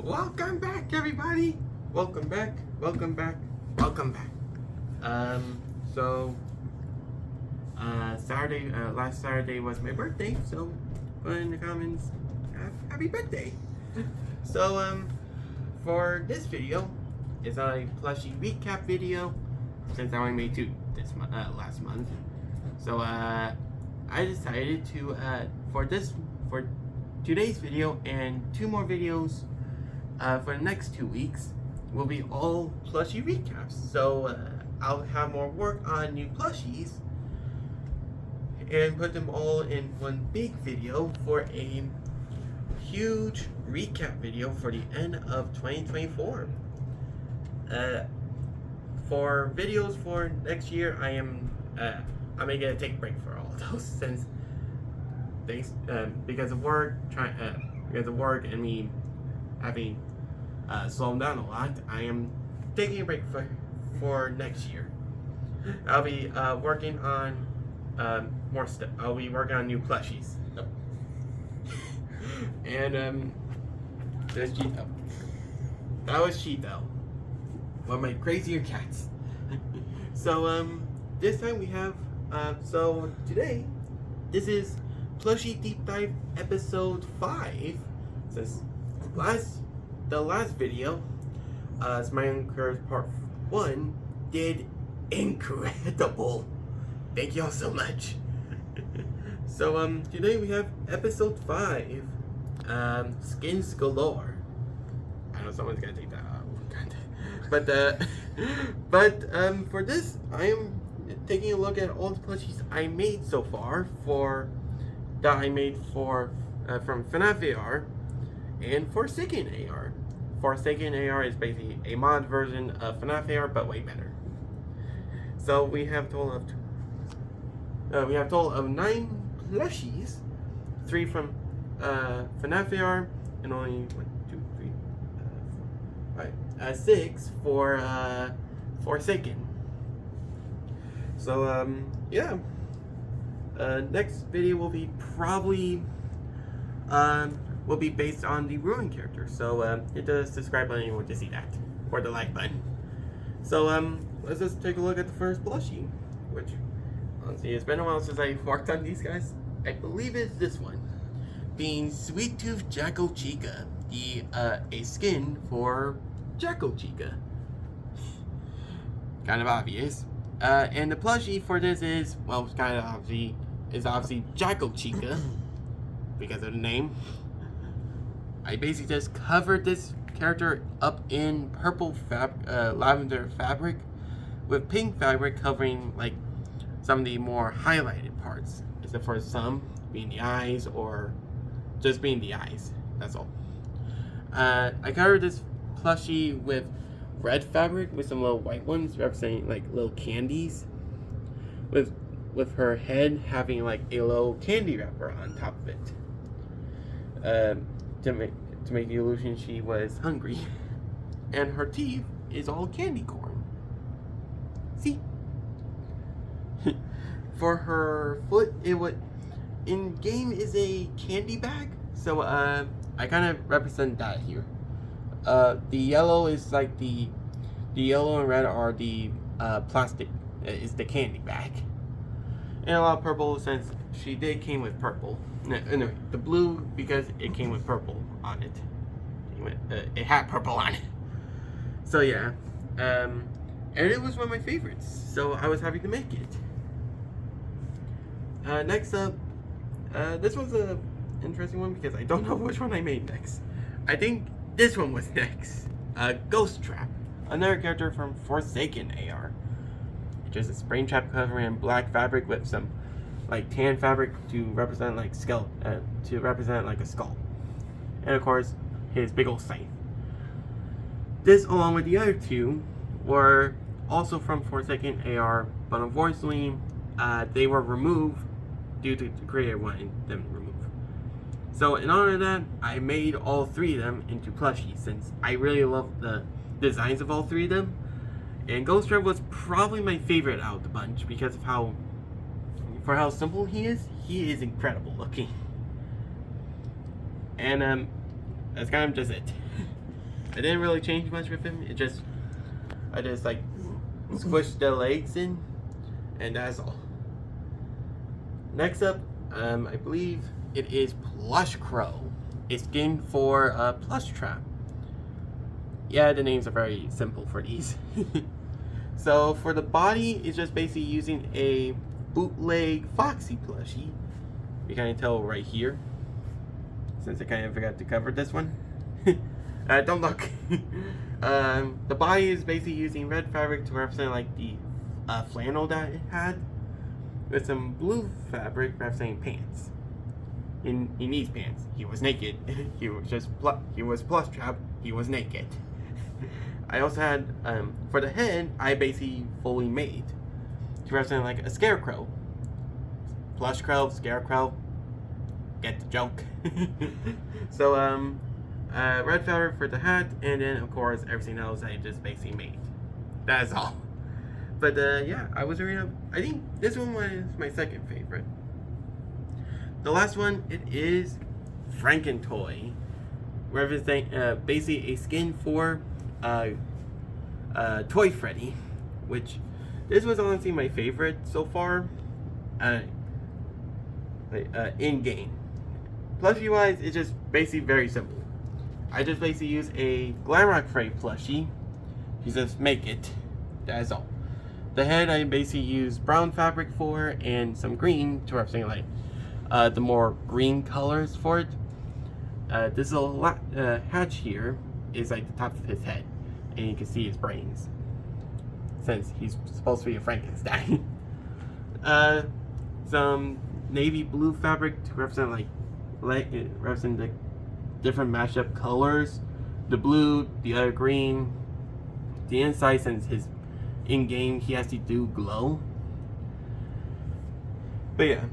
Welcome back, everybody. Welcome back. Welcome back. Welcome back. Saturday, last Saturday was my birthday, so put in the comments, happy birthday. So, for this video, it's a plushie recap video, since I only made two this last month. So, I decided to, for today's video and two more videos, for the next 2 weeks, will be all plushie recaps. So, I'll have more work on new plushies and put them all in one big video for a huge recap video for the end of 2024. For videos for next year, I'm gonna take a break for all of those since because of work, and me having slowed down a lot. I am taking a break for next year. I'll be working on more stuff. I'll be working on new plushies. And there's Cheeto. That was Cheeto, one of my crazier cats. So this time we have so today this is Plushie Deep Dive episode 5. Since the last video, Smiling Curves Part 1 did incredible. Thank y'all so much. So today we have episode 5, Skins Galore. I know someone's gonna take that out. But for this, I am taking a look at all the plushies I made so far from FNAF AR and Forsaken AR. Forsaken AR is basically a mod version of FNAF AR, but way better. So we have a total of 9 plushies, 3 from FNAF AR, and only 6 for Forsaken. So yeah. Next video will be will be based on the Ruin character. So hit the subscribe button if you want to see that, or the like button. So let's just take a look at the first plushie, which honestly it's been a while since I worked on these guys. I believe it's this one, being Sweet Tooth Jacko Chica, a skin for Jacko Chica. Kind of obvious. And the plushie for this is, well, it's kind of obviously Jacko Chica because of the name. I basically just covered this character up in purple lavender fabric with pink fabric covering like some of the more highlighted parts, except for some being the eyes or just being the eyes. That's all. I covered this plushie with red fabric with some little white ones representing like little candies, with her head having like a little candy wrapper on top of it, to make the illusion she was hungry, and her teeth is all candy corn. See. For her foot, it would in game is a candy bag, so I kind of represent that here. The yellow is like the yellow and red are the plastic, is the candy bag, and a lot of purple since she came with purple. No, the blue because it came with purple on it. It had purple on it. So yeah, and it was one of my favorites, so I was happy to make it. Next up, this was a interesting one because I don't know which one I made next. I think this one was next. Ghost Trap, another character from Forsaken AR, which is a Springtrap cover in black fabric with some like tan fabric to represent like a skull, and of course his big old scythe. This, along with the other two, were also from Forsaken AR, but unfortunately they were removed due to the creator wanting them removed. So in honor of that, I made all 3 of them into plushies since I really love the designs of all 3 of them. And Ghost Trap was probably my favorite out of the bunch because of how simple he is. He is incredible looking. And that's kind of just it. I didn't really change much with him. I just like squished the legs in, and that's all. Next up, I believe it is Plush Crow. It's skin for Springtrap. Yeah, the names are very simple for these. So for the body, it's just basically using a bootleg Foxy plushie. You can tell right here, since I kind of forgot to cover this one. Don't look. The body is basically using red fabric to represent like the flannel that it had, with some blue fabric representing pants. He needs pants. He was naked. He was Springtrap. He was naked. I also had for the head, I basically fully made to represent like a scarecrow. Plush Crow, scarecrow. Get the joke. So red fabric for the hat, and then of course everything else I just basically made. That's all. But yeah, I think this one was my second favorite. The last one, it is Franken Toy, representing basically a skin for Toy Freddy, which this was honestly my favorite so far. In game, plushie wise, it's just basically very simple. I just basically use a Galore Freddy plushie. You just make it. That's all. The head I basically use brown fabric for and some green to represent like the more green colors for it. This little hatch here is like the top of his head, and you can see his brains, since he's supposed to be a Frankenstein. Some navy blue fabric to represent represent the different mashup colors. The blue, the other green. The inside, since his in-game he has to do glow. But yeah,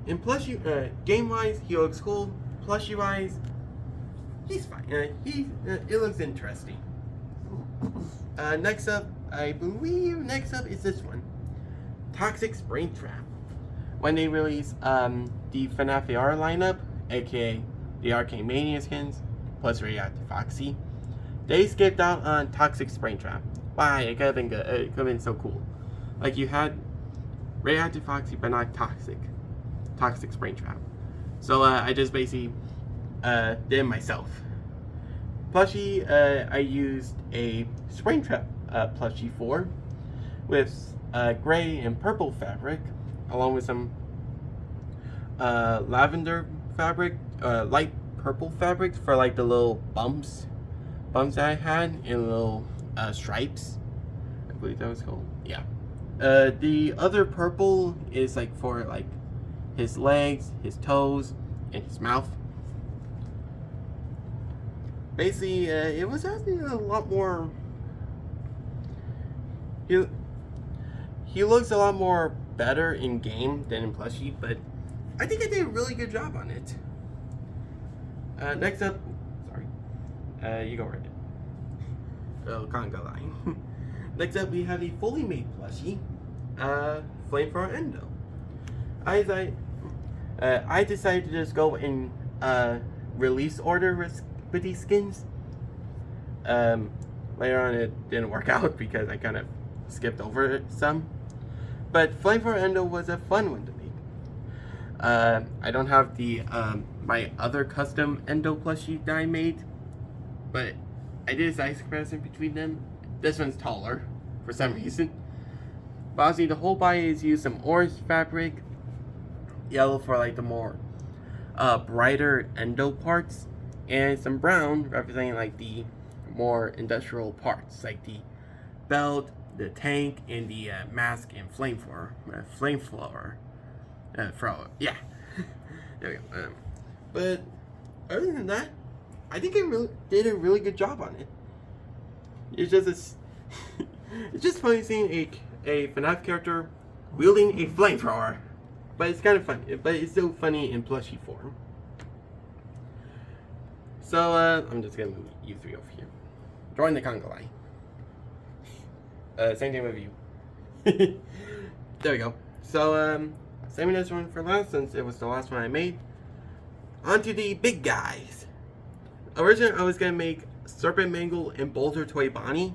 in plushie, game-wise, he looks cool. Plushie-wise, he's fine. It looks interesting. Next up, I believe is this one, Toxic Springtrap. When they release the FNAF AR lineup, aka the Arcane Mania skins, plus Radioactive Foxy, they skipped out on Toxic Springtrap. Why? It could have been good. It could have been so cool. Like, you had Radioactive Foxy, but not Toxic Springtrap. So I just basically did it myself. Plushie, I used a Springtrap plushie for, with gray and purple fabric, along with some lavender fabric, light purple fabrics for like the little bumps that I had, and little stripes, I believe that was called. Yeah. The other purple is like for like his legs, his toes, and his mouth. Basically, it was actually a lot more. He looks a lot more better in game than in plushie, but I think I did a really good job on it. Next up, sorry, you go right ahead. Oh, can't go lying. Next up, we have the fully made plushie, Flamethrower Endo. I decided to just go in release order with these skins. Later on, it didn't work out because I kind of skipped over it some. But Flamethrower Endo was a fun one to make. I don't have the my other custom Endo plushie that I made, but I did a size comparison between them. This one's taller for some reason. But obviously, the whole body is used some orange fabric, yellow for like the more brighter Endo parts, and some brown representing like the more industrial parts, like the belt, the tank, and the mask and flamethrower. Yeah. There we go. But other than that, I think I really did a really good job on it. It's just funny seeing a FNAF character wielding a flamethrower, but it's kind of funny. But it's still funny in plushie form. So I'm just gonna move you three over here. Join the conga line. Same thing with you. There we go. So saving this one for last, since it was the last one I made. On to the big guys. originally I was gonna make Serpent Mangle and Boulder Toy Bonnie.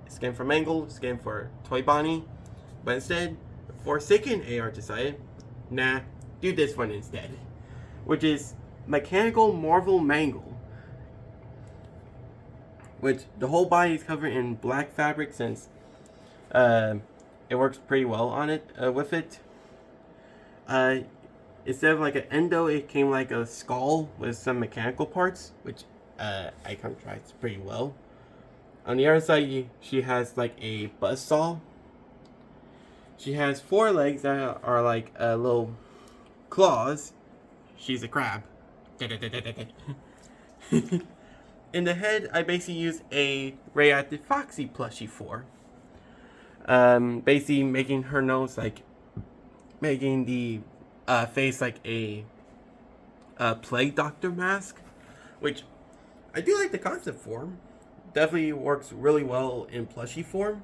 Skin for Mangle, skin for Toy Bonnie. But instead, Forsaken AR decided, nah, do this one instead. Which is Mechanical Marvel Mangle. Which the whole body is covered in black fabric since it works pretty well on it with it. Instead of like an endo, it came like a skull with some mechanical parts, which I contrast pretty well. On the other side, she has like a buzzsaw. She has 4 legs that are like little claws. She's a crab. In the head, I basically use a Radioactive Foxy plushie for. Basically making her nose like, making the face like a plague doctor mask, which I do like the concept form. Definitely works really well in plushie form.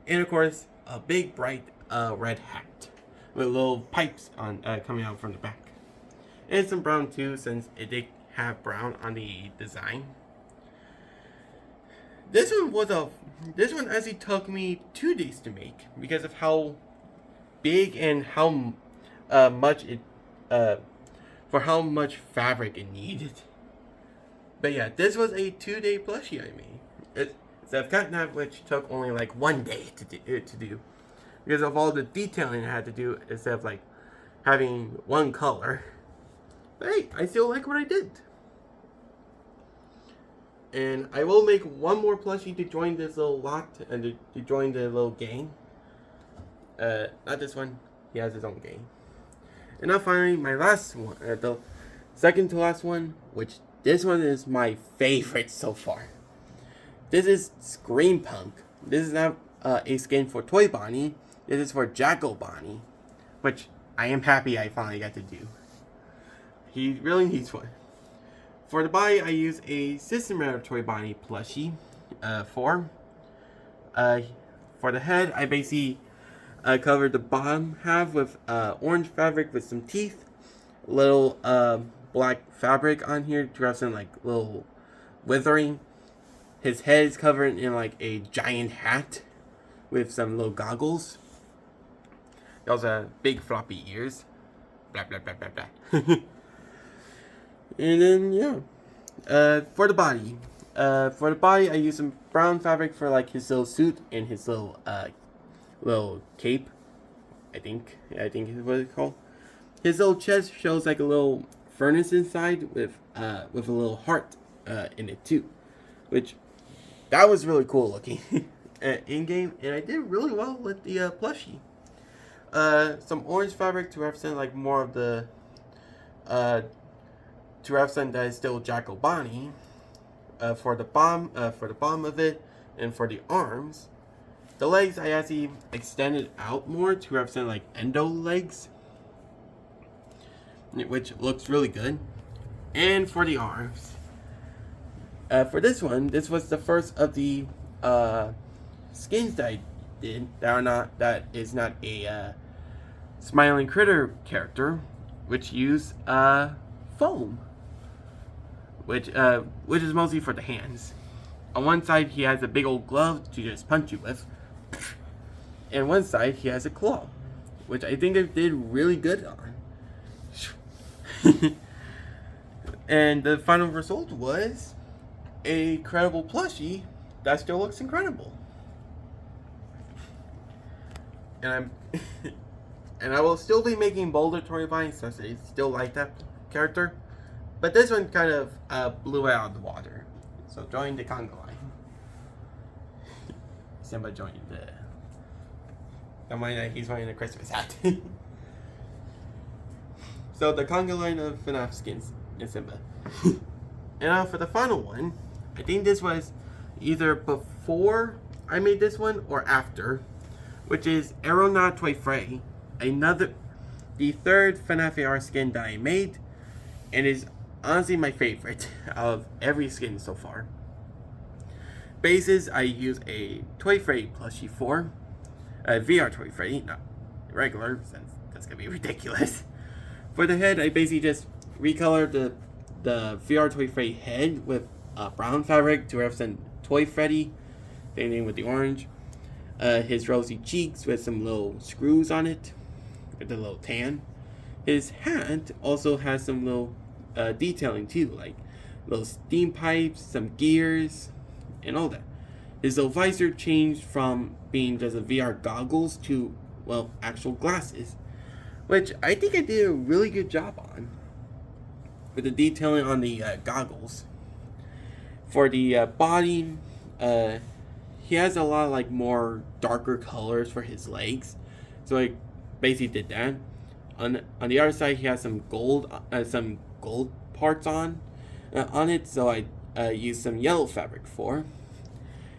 And of course, a big bright red hat with little pipes on coming out from the back. And some brown too, since it did have brown on the design. This one actually took me 2 days to make because of how big and how much it for how much fabric it needed. But yeah, this was a 2-day plushie I made. Instead of Catnap, which took only like 1 day to do because of all the detailing I had to do instead of like having one color. But hey, I still like what I did. And I will make one more plushie to join this little lot and to join the little gang. Not this one. He has his own gang. And now finally, my last one, the second to last one, which this one is my favorite so far. This is Scream Punk. This is not a skin for Toy Bonnie. This is for Jacko Bonnie, which I am happy I finally got to do. He really needs one. For the body, I use a Systematic Toy Bonnie plushie for the head, I basically covered the bottom half with orange fabric with some teeth, little black fabric on here to have some like little withering. His head is covered in like a giant hat with some little goggles. He also has big floppy ears. Blah blah blah blah blah. And then yeah, for the body, I use some brown fabric for like his little suit and his little cape. I think is what it's called. His little chest shows like a little furnace inside with a little heart in it too, which that was really cool looking in game, and I did really well with the plushie. Some orange fabric to represent like more of the to represent that is still Jacko Bonnie. For the bottom of it, and for the arms. The legs I actually extended out more to represent like endo legs, which looks really good. And for the arms, for this one, this was the first of the skins that I did that is not a Smiling Critter character, which use foam, which is mostly for the hands. On one side, he has a big old glove to just punch you with. And one side, he has a claw, which I think it did really good on. And the final result was a credible plushie that still looks incredible. And and I will still be making Boulder Toy Bonnie since I still like that character. But this one kind of blew out of the water. So join the conga line. Simba joined the... Don't mind that he's wearing a Christmas hat. So the conga line of FNAF skins in Simba. And now for the final one, I think this was either before I made this one or after, which is Aeronaut Toy Freddy. The third FNAF AR skin that I made, and is honestly my favorite of every skin so far. Bases, I use a Toy Freddy plushie for, a VR Toy Freddy, not regular, since that's gonna be ridiculous. For the head, I basically just recolored the VR Toy Freddy head with brown fabric to represent Toy Freddy, same thing with the orange. His rosy cheeks with some little screws on it, with a little tan. His hat also has some little detailing too, like little steam pipes, some gears, and all that. His little visor changed from being just a VR goggles to, well, actual glasses, which I think I did a really good job on with the detailing on the goggles. For the body, he has a lot of like more darker colors for his legs, so I basically did that. On the other side, he has some gold parts on it, so I used some yellow fabric for.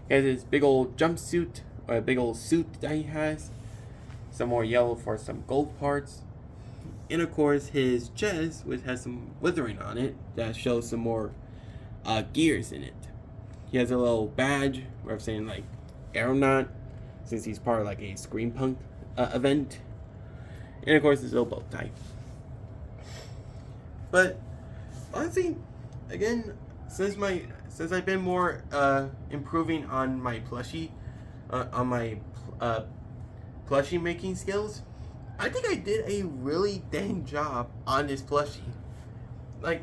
He has this big old jumpsuit, or a big old suit that he has. Some more yellow for some gold parts. And of course his chest, which has some withering on it, that shows some more gears in it. He has a little badge representing like Aeronaut, since he's part of like a Scream Punk event. And of course his little bow tie. But honestly, again, since I've been more improving on my plushie, plushie making skills, I think I did a really dang job on this plushie. Like,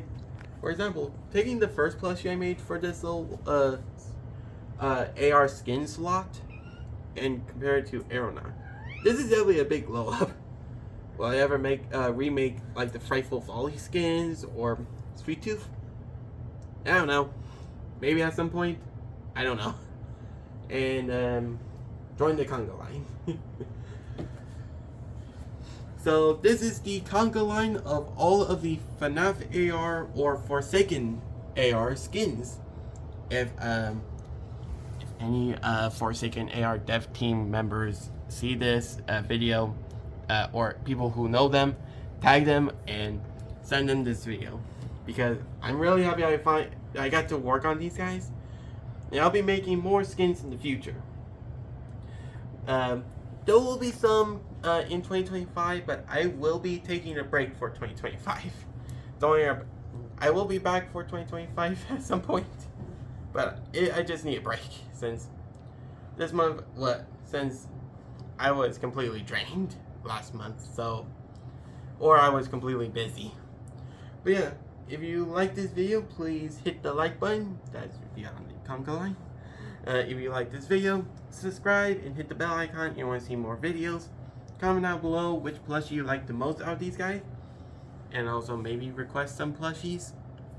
for example, taking the first plushie I made for this little AR skin slot and compare it to Aeronaut. This is definitely a big glow up. Will I ever remake like the Frightful Folly skins or Sweet Tooth? I don't know. Maybe at some point. I don't know. And join the conga line. So this is the conga line of all of the FNAF AR or Forsaken AR skins. If any Forsaken AR dev team members see this video, or people who know them, tag them and send them this video, because I'm really happy I got to work on these guys, and I'll be making more skins in the future. There will be some in 2025, but I will be taking a break for 2025. Don't worry, I will be back for 2025 at some point, but I just need a break since this month, since I was completely drained last month, or I was completely busy. But yeah, if you like this video, please hit the like button. That's beyond the conga line. If you like this video, subscribe and hit the bell icon if you want to see more videos. Comment down below which plushie you like the most out of these guys, and also maybe request some plushies.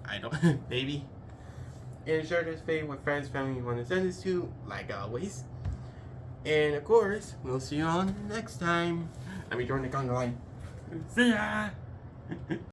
I don't maybe. And share this video with friends, family you want to send this to, like always. And of course, we'll see you on next time. Let me join the conga line. See ya!